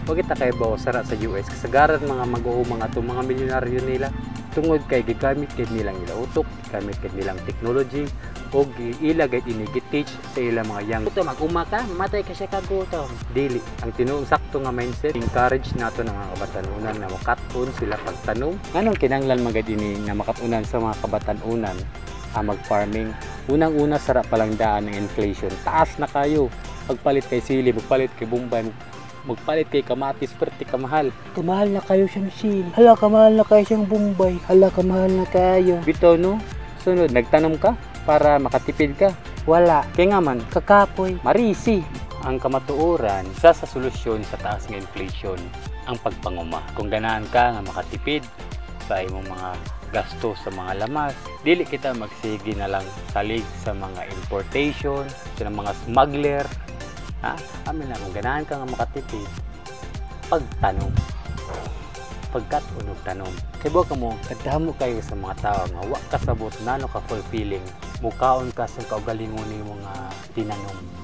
Huwag kita kay sara sa US. Kasagaran mga mag-uumang ato mga milyonaryo nila. Tungod kay gigamit kay nilang utok, gigamit kay nilang technology, o ilagay inigiteach sa ilang mga young. Ito, mag-uma ka, matay ka siya kagutom. Dili. Ang tinuong sakto nga mindset, encourage nato ng mga kabatanunan na makatun sila pagtanom. Anong kinanglan magad ini na makatunan sa mga kabatanunan mag-farming? Unang-una, sarap palang daan ng inflation. Taas na kayo. Pagpalit kay sili, magpalit kay bumbay, magpalit kay kamatis, perti kamahal. Kamahal na kayo siyang sili. Hala, kamahal na kayo siyang bumbay. Hala, kamahal na kayo. Bitaw no? Sunod, nagtanom ka para makatipid ka. Wala. Kaya nga man, Kakapoy. marisi. Ang kamatuoran, isa sa solusyon sa taas ng inflation, ang pagpanguma. Kung ganahan ka nga makatipid sa imong mga gasto sa mga lamas, dili kita magsigi na lang salig sa mga importation, sa mga smuggler. Amin na, kung ganahan ka nga makatipid, pagtanom. Pagkatunog tanom. Kaya buwa ka mo, kadamo kayo sa mga tao nga wa kasabot nano ka fulfilling, mukaon ka sa kaugalingon ni mga tinanom.